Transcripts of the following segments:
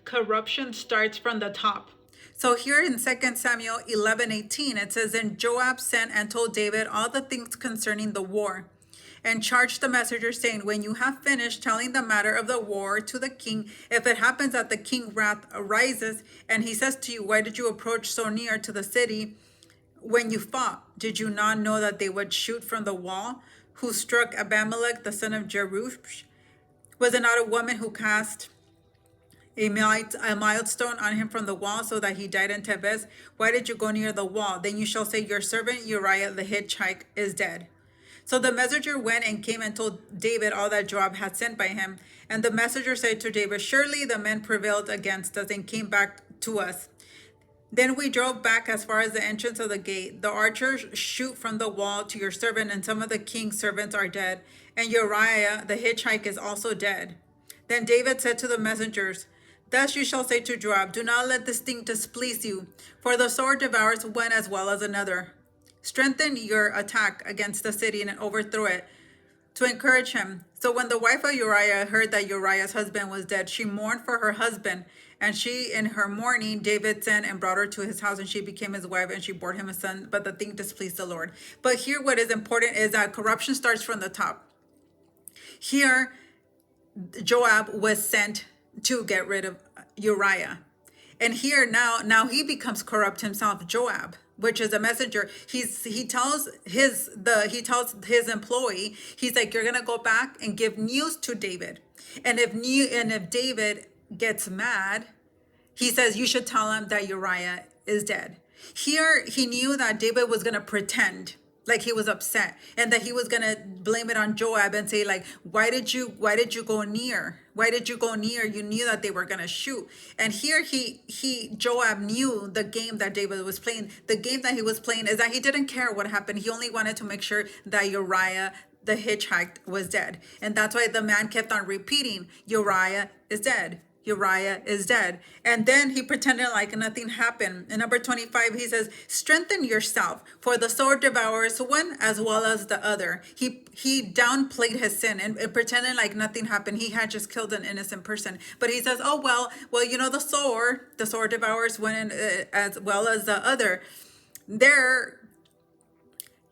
corruption starts from the top. So here in 2 Samuel 11:18, it says, "And Joab sent and told David all the things concerning the war, and charged the messenger, saying, When you have finished telling the matter of the war to the king, if it happens that the king wrath arises, and he says to you, Why did you approach so near to the city when you fought? Did you not know that they would shoot from the wall? Who struck Abimelech, the son of Jerush? Was it not a woman who cast a milestone on him from the wall, so that he died in Tebez? Why did you go near the wall? Then you shall say, Your servant Uriah the Hittite is dead." So the messenger went and came and told David all that Joab had sent by him. And the messenger said to David, "Surely the men prevailed against us and came back to us. Then we drove back as far as the entrance of the gate. The archers shoot from the wall to your servant, and some of the king's servants are dead. And Uriah the Hittite is also dead." Then David said to the messengers, "Thus you shall say to Joab, Do not let this thing displease you, for the sword devours one as well as another. Strengthen your attack against the city and overthrow it, to encourage him." So when the wife of Uriah heard that Uriah's husband was dead, she mourned for her husband. And she, in her mourning, David sent and brought her to his house, and she became his wife, and she bore him a son. But the thing displeased the Lord. But here, what is important is that corruption starts from the top. Here, Joab was sent to get rid of Uriah. And here now he becomes corrupt himself, Joab, which is a messenger. He tells his employee, he's like, "You're gonna go back and give news to David. And if David gets mad, he says you should tell him that Uriah is dead." Here he knew that David was gonna pretend like he was upset, and that he was gonna blame it on Joab and say, like, why did you go near? Why did you go near? You knew that they were gonna shoot. And here Joab knew the game that David was playing. The game that he was playing is that he didn't care what happened. He only wanted to make sure that Uriah the Hittite was dead. And that's why the man kept on repeating, "Uriah is dead. Uriah is dead." And then he pretended like nothing happened. In number 25, he says, "Strengthen yourself, for the sword devours one as well as the other." He downplayed his sin and pretended like nothing happened. He had just killed an innocent person. But he says, "Oh, well, the sword devours one as well as the other."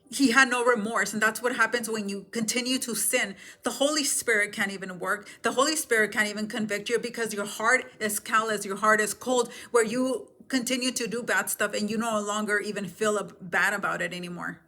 He had no remorse. And that's what happens when you continue to sin. The Holy Spirit can't even work. The Holy Spirit can't even convict you, because your heart is callous, your heart is cold, where you continue to do bad stuff and you no longer even feel bad about it anymore.